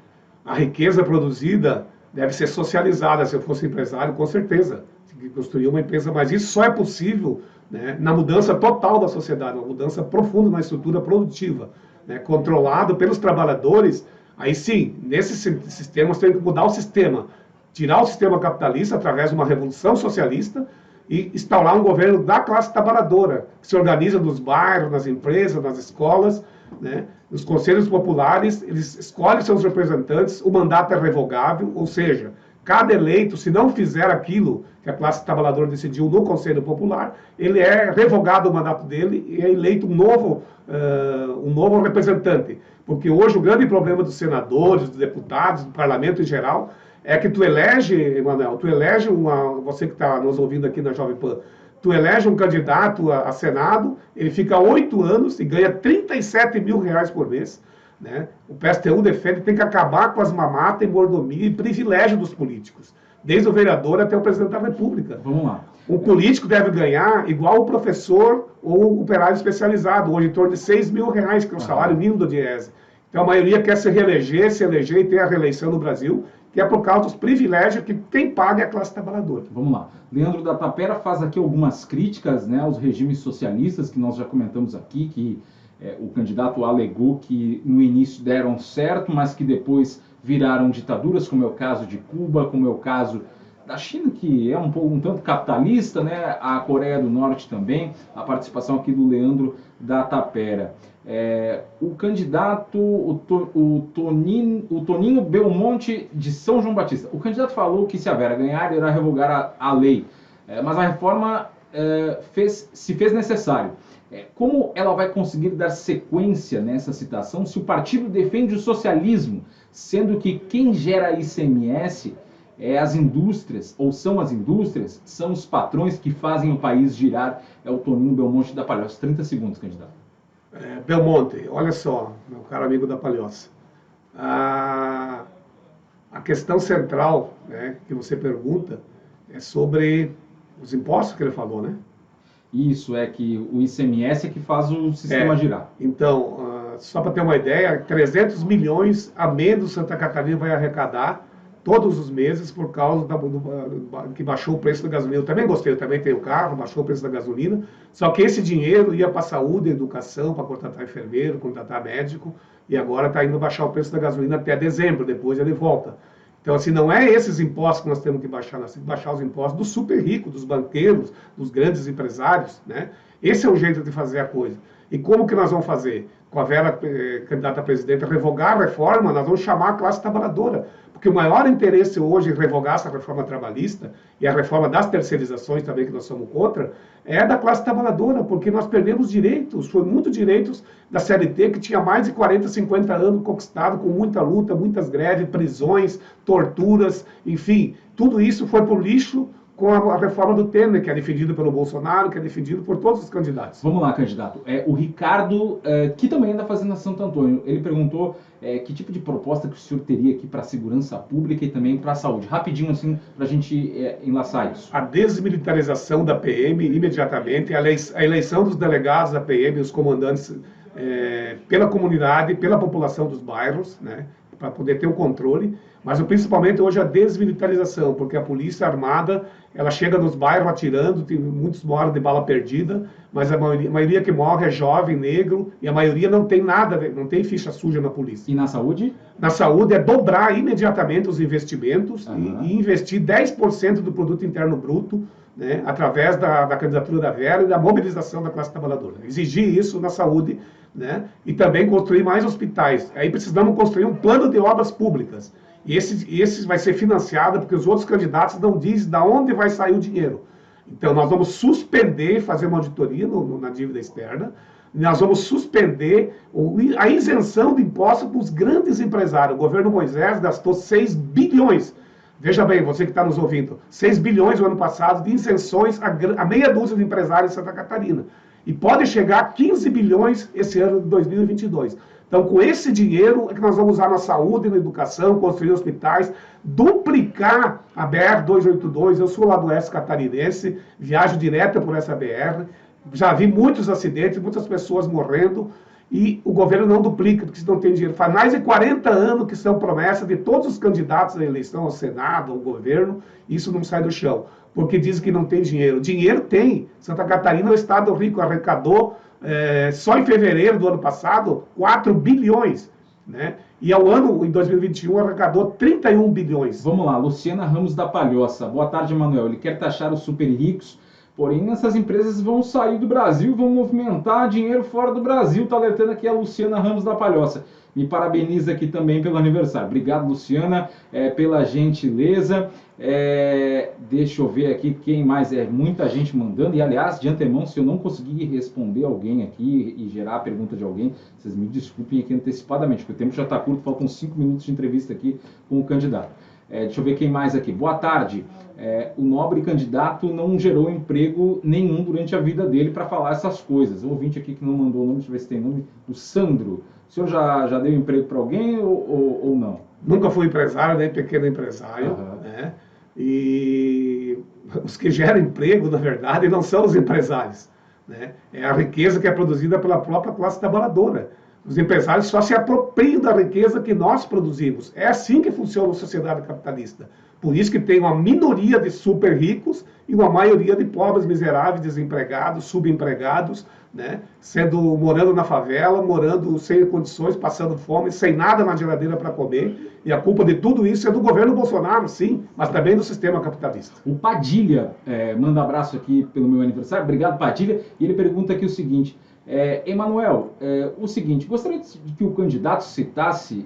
S2: A riqueza produzida deve ser socializada. Se eu fosse empresário, com certeza. Tem que construir uma empresa, mas isso só é possível, né, na mudança total da sociedade, uma mudança profunda na estrutura produtiva, né, controlado pelos trabalhadores. Aí sim, nesses sistemas tem que mudar o sistema, tirar o sistema capitalista através de uma revolução socialista e instaurar um governo da classe trabalhadora, que se organiza nos bairros, nas empresas, nas escolas, né? Nos conselhos populares, eles escolhem seus representantes, o mandato é revogável, ou seja, cada eleito, se não fizer aquilo que a classe trabalhadora decidiu no Conselho Popular, ele é revogado o mandato dele e é eleito um novo representante. Porque hoje o grande problema dos senadores, dos deputados, do parlamento em geral, é que tu elege, Emanuel, você que está nos ouvindo aqui na Jovem Pan, tu elege um candidato a Senado, ele fica 8 anos e ganha 37 mil reais por mês, né? O PSTU defende que tem que acabar com as mamatas e mordomia e privilégio dos políticos, desde o vereador até o presidente da República.
S1: Vamos lá.
S2: Um político deve ganhar igual o professor ou o operário especializado, hoje em torno de 6 mil reais, que é o salário mínimo do DIEESE. Então a maioria quer se reeleger, se eleger e ter a reeleição no Brasil, que é por causa dos privilégios que quem paga é a classe trabalhadora.
S1: Vamos lá. Leandro da Tapera faz aqui algumas críticas, né, aos regimes socialistas, que nós já comentamos aqui, que o candidato alegou que no início deram certo, mas que depois viraram ditaduras, como é o caso de Cuba, como é o caso da China, que é um tanto capitalista, né, a Coreia do Norte também, a participação aqui do Leandro da Tapera. O candidato, o Toninho Belmonte de São João Batista, o candidato falou que se a Vera ganhar, irá revogar a lei, mas a reforma se fez necessário. Como ela vai conseguir dar sequência nessa citação se o partido defende o socialismo, sendo que quem gera ICMS as indústrias, ou são as indústrias, são os patrões que fazem o país girar? É o Toninho Belmonte da Palhoça. 30 segundos, candidato.
S2: Belmonte, olha só, meu caro amigo da Palhoça. A questão central, né, que você pergunta é sobre os impostos que ele falou, né?
S1: Isso, é que o ICMS é que faz o sistema girar.
S2: Então, só para ter uma ideia, 300 milhões a menos Santa Catarina vai arrecadar todos os meses por causa que baixou o preço da gasolina. Eu também gostei, eu também tenho carro, baixou o preço da gasolina, só que esse dinheiro ia para saúde, educação, para contratar enfermeiro, contratar médico, e agora está indo baixar o preço da gasolina até dezembro, depois ele volta. Então, assim, não é esses impostos que nós temos que baixar, nós temos que baixar os impostos dos super ricos, dos banqueiros, dos grandes empresários, né? Esse é o jeito de fazer a coisa. E como que nós vamos fazer? Com a Vera, candidata a presidente, revogar a reforma, nós vamos chamar a classe trabalhadora. Porque o maior interesse hoje em revogar essa reforma trabalhista, e a reforma das terceirizações também, que nós somos contra, é da classe trabalhadora, porque nós perdemos direitos, foi muitos direitos da CLT, que tinha mais de 40, 50 anos conquistado, com muita luta, muitas greves, prisões, torturas, enfim, tudo isso foi por lixo com a reforma do Temer, que é defendido pelo Bolsonaro, que é defendido por todos os candidatos.
S1: Vamos lá, candidato. O Ricardo, que também anda fazendo a Santo Antônio, ele perguntou que tipo de proposta que o senhor teria aqui para a segurança pública e também para a saúde. Rapidinho, assim, para a gente enlaçar isso.
S2: A desmilitarização da PM imediatamente, a eleição dos delegados da PM, os comandantes, pela comunidade, pela população dos bairros, né, para poder ter o controle, mas principalmente hoje a desmilitarização, porque a polícia armada, ela chega nos bairros atirando, muitos morrem de bala perdida, mas a maioria que morre é jovem, negro, e a maioria não tem nada, não tem ficha suja na polícia.
S1: E na saúde?
S2: Na saúde é dobrar imediatamente os investimentos e investir 10% do produto interno bruto, né, através da candidatura da Vera e da mobilização da classe trabalhadora. Exigir isso na saúde, né, e também construir mais hospitais. Aí precisamos construir um plano de obras públicas. E esse vai ser financiado porque os outros candidatos não dizem de onde vai sair o dinheiro. Então, nós vamos suspender, fazer uma auditoria na dívida externa, nós vamos suspender a isenção de impostos para os grandes empresários. O governo Moisés gastou 6 bilhões Veja bem, você que está nos ouvindo, 6 bilhões no ano passado de isenções a meia dúzia de empresários em Santa Catarina. E pode chegar a 15 bilhões esse ano de 2022. Então, com esse dinheiro é que nós vamos usar na saúde, na educação, construir hospitais, duplicar a BR-282. Eu sou lá do oeste catarinense, viajo direto por essa BR, já vi muitos acidentes, muitas pessoas morrendo, e o governo não duplica, porque não tem dinheiro. Faz mais de 40 anos que são promessas de todos os candidatos à eleição, ao Senado, ao governo, e isso não sai do chão, porque dizem que não tem dinheiro. Dinheiro tem. Santa Catarina é um estado rico, arrecadou, só em fevereiro do ano passado, 4 bilhões, né? E ao ano, em 2021, arrecadou 31 bilhões.
S1: Vamos lá, Luciana Ramos da Palhoça. Boa tarde, Manuel. Ele quer taxar os super ricos, porém essas empresas vão sair do Brasil, vão movimentar dinheiro fora do Brasil. Está alertando aqui a Luciana Ramos da Palhoça. Me parabeniza aqui também pelo aniversário. Obrigado, Luciana, pela gentileza. Deixa eu ver aqui quem mais. Muita gente mandando. E, aliás, de antemão, se eu não conseguir responder alguém aqui e gerar a pergunta de alguém, vocês me desculpem aqui antecipadamente, porque o tempo já está curto, faltam 5 minutos de entrevista aqui com o candidato. Deixa eu ver quem mais aqui. Boa tarde. O nobre candidato não gerou emprego nenhum durante a vida dele para falar essas coisas. O ouvinte aqui que não mandou o nome, deixa eu ver se tem nome, o Sandro. O senhor já deu emprego para alguém ou não?
S2: Nunca fui empresário, nem pequeno empresário, né? E os que geram emprego, na verdade, não são os empresários, né? É a riqueza que é produzida pela própria classe trabalhadora. Os empresários só se apropriam da riqueza que nós produzimos. É assim que funciona a sociedade capitalista. Por isso que tem uma minoria de super ricos e uma maioria de pobres, miseráveis, desempregados, subempregados, né? Morando na favela, morando sem condições, passando fome, sem nada na geladeira para comer. E a culpa de tudo isso é do governo Bolsonaro, sim, mas também do sistema capitalista.
S1: O Padilha manda abraço aqui pelo meu aniversário. Obrigado, Padilha. E ele pergunta aqui o seguinte... Emanuel, o seguinte, gostaria de que o candidato citasse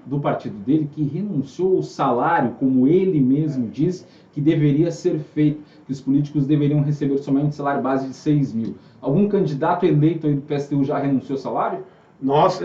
S1: do partido dele que renunciou ao salário, como ele mesmo diz, que deveria ser feito, que os políticos deveriam receber somente salário base de 6 mil. Algum candidato eleito aí do PSTU já renunciou ao salário?
S2: Nós,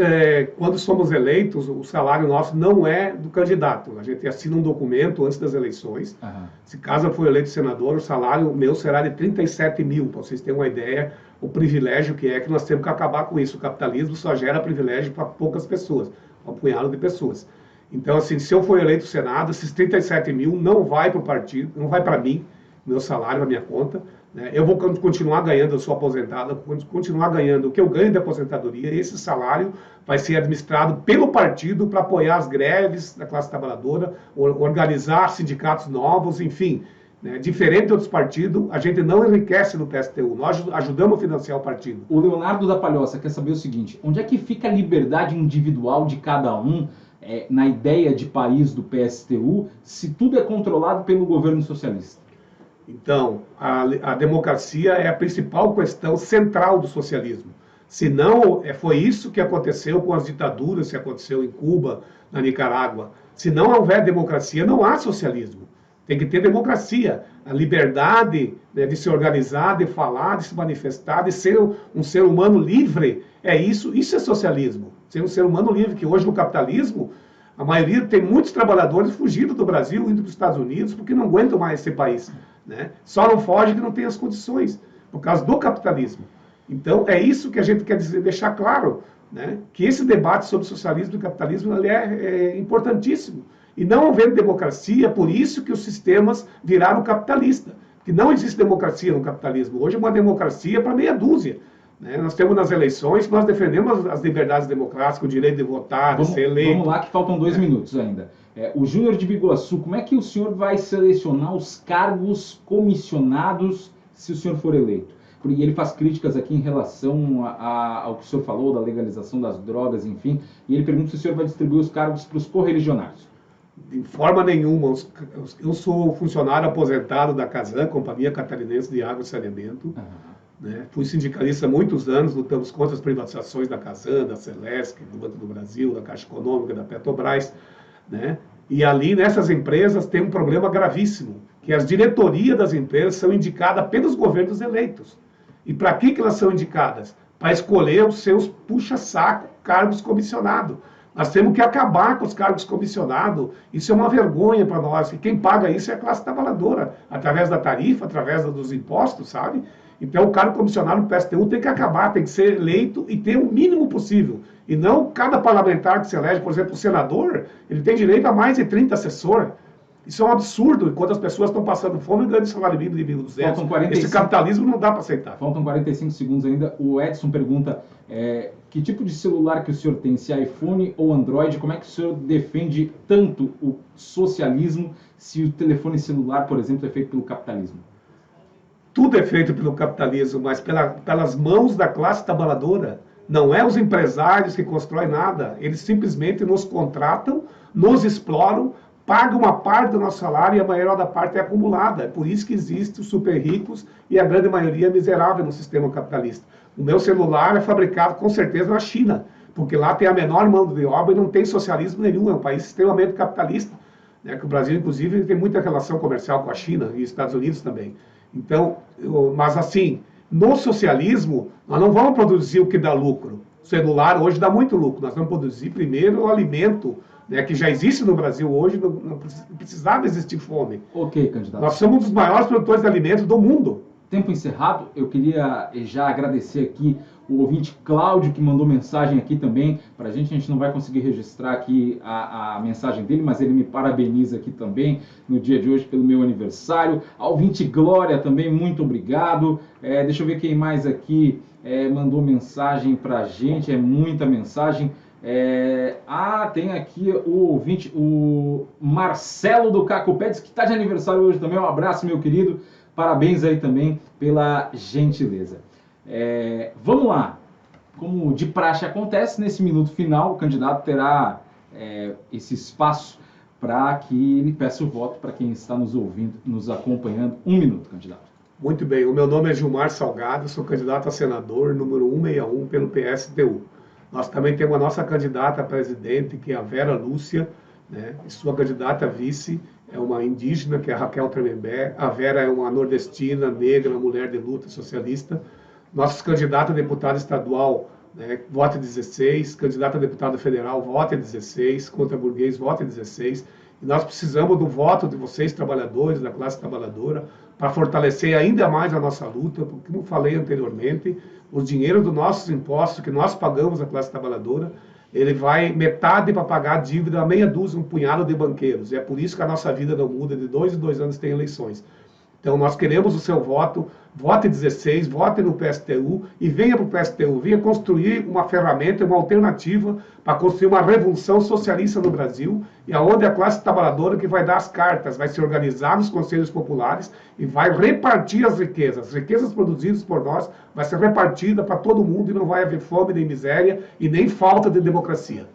S2: quando somos eleitos, o salário nosso não é do candidato. A gente assina um documento antes das eleições. Se caso eu for eleito senador, o salário meu será de 37 mil, para vocês terem uma ideia, o privilégio que é que nós temos que acabar com isso. O capitalismo só gera privilégio para poucas pessoas, um punhado de pessoas. Então, assim, se eu for eleito Senado, esses 37 mil não vai para o partido, não vai para mim, meu salário, a minha conta. Eu vou continuar ganhando, eu sou aposentado, vou continuar ganhando o que eu ganho de aposentadoria, e esse salário vai ser administrado pelo partido para apoiar as greves da classe trabalhadora, organizar sindicatos novos, enfim. Diferente de outros partidos, a gente não enriquece no PSTU, nós ajudamos a financiar o partido.
S1: O Leonardo da Palhoça quer saber o seguinte, onde é que fica a liberdade individual de cada um na ideia de país do PSTU, se tudo é controlado pelo governo socialista?
S2: Então, a democracia é a principal questão central do socialismo. Se não, foi isso que aconteceu com as ditaduras, que aconteceu em Cuba, na Nicarágua. Se não houver democracia, não há socialismo. Tem que ter democracia, a liberdade, né, de se organizar, de falar, de se manifestar, de ser um ser humano livre. Isso é socialismo. Ser um ser humano livre, que hoje no capitalismo, a maioria tem muitos trabalhadores fugindo do Brasil, indo para os Estados Unidos, porque não aguentam mais esse país. Né? Só não foge que não tem as condições, por causa do capitalismo. Então, é isso que a gente quer dizer, deixar claro, né? Que esse debate sobre socialismo e capitalismo ele é importantíssimo. E não havendo democracia, por isso que os sistemas viraram capitalista. Que não existe democracia no capitalismo. Hoje é uma democracia para meia dúzia. Né? Nós temos nas eleições, nós defendemos as liberdades democráticas, o direito de votar, de ser eleito.
S1: Vamos lá, que faltam 2 minutos ainda. O Júnior de Biguaçu, como é que o senhor vai selecionar os cargos comissionados se o senhor for eleito? Porque ele faz críticas aqui em relação ao que o senhor falou, da legalização das drogas, enfim, e ele pergunta se o senhor vai distribuir os cargos para os correligionários.
S2: De forma nenhuma. Eu sou funcionário aposentado da CASAN, Companhia Catarinense de Água e Saneamento. Né? Fui sindicalista há muitos anos, lutamos contra as privatizações da CASAN, da Celesc, do Banco do Brasil, da Caixa Econômica, da Petrobras. Né? E ali, nessas empresas, tem um problema gravíssimo, que as diretorias das empresas são indicadas pelos governos eleitos. E para que elas são indicadas? Para escolher os seus puxa-saco, cargos comissionados. Nós temos que acabar com os cargos comissionados. Isso é uma vergonha para nós. E quem paga isso é a classe trabalhadora, através da tarifa, através dos impostos, sabe? Então, o cargo comissionado do PSTU tem que acabar, tem que ser eleito e ter o mínimo possível. E não cada parlamentar que se elege, por exemplo, o senador, ele tem direito a mais de 30 assessores. Isso é um absurdo, enquanto as pessoas estão passando fome e ganhando salário mínimo de 1.200. Esse capitalismo não dá para aceitar.
S1: Faltam 45 segundos ainda. O Edson pergunta, que tipo de celular que o senhor tem? Se é iPhone ou Android? Como é que o senhor defende tanto o socialismo se o telefone celular, por exemplo, é feito pelo capitalismo?
S2: Tudo é feito pelo capitalismo, mas pelas mãos da classe trabalhadora. Não é os empresários que constroem nada. Eles simplesmente nos contratam, nos exploram, pagam uma parte do nosso salário e a maior da parte é acumulada. É por isso que existem os super ricos e a grande maioria é miserável no sistema capitalista. O meu celular é fabricado com certeza na China, porque lá tem a menor mão de obra e não tem socialismo nenhum. É um país extremamente capitalista, né? Que o Brasil, inclusive, tem muita relação comercial com a China e os Estados Unidos também. Então, mas assim, no socialismo, nós não vamos produzir o que dá lucro. O celular hoje dá muito lucro. Nós vamos produzir primeiro o alimento, né, que já existe no Brasil hoje, não precisava existir fome.
S1: Ok, candidato.
S2: Nós somos um dos maiores produtores de alimentos do mundo.
S1: Tempo encerrado, eu queria já agradecer aqui o ouvinte Cláudio, que mandou mensagem aqui também para a gente não vai conseguir registrar aqui a mensagem dele, mas ele me parabeniza aqui também no dia de hoje pelo meu aniversário. A ouvinte Glória também, muito obrigado. Deixa eu ver quem mais aqui mandou mensagem para a gente, é muita mensagem. Tem aqui o ouvinte, o Marcelo do Caco Pérez, que está de aniversário hoje também. Um abraço, meu querido. Parabéns aí também pela gentileza. Vamos lá. Como de praxe acontece, nesse minuto final, o candidato terá esse espaço para que ele peça o voto para quem está nos ouvindo, nos acompanhando. 1 minuto, candidato.
S2: Muito bem. O meu nome é Gilmar Salgado, sou candidato a senador, número 161, pelo PSTU. Nós também temos a nossa candidata a presidente, que é a Vera Lúcia, né? E sua candidata a vice é uma indígena, que é a Raquel Tremembé. A Vera é uma nordestina, negra, mulher de luta, socialista. Nossos candidatos a deputado estadual, né, vota 16, candidato a deputado federal, vota 16, contra burguês, vota 16. E nós precisamos do voto de vocês, trabalhadores, da classe trabalhadora, para fortalecer ainda mais a nossa luta, porque, como falei anteriormente, o dinheiro dos nossos impostos que nós pagamos à classe trabalhadora, ele vai metade para pagar a dívida a meia dúzia, um punhado de banqueiros. E é por isso que a nossa vida não muda, de 2 em 2 anos tem eleições. Então nós queremos o seu voto, vote 16, vote no PSTU e venha para o PSTU, venha construir uma ferramenta, uma alternativa para construir uma revolução socialista no Brasil, e aonde a classe trabalhadora que vai dar as cartas, vai se organizar nos conselhos populares e vai repartir as riquezas produzidas por nós, vai ser repartida para todo mundo e não vai haver fome nem miséria e nem falta de democracia.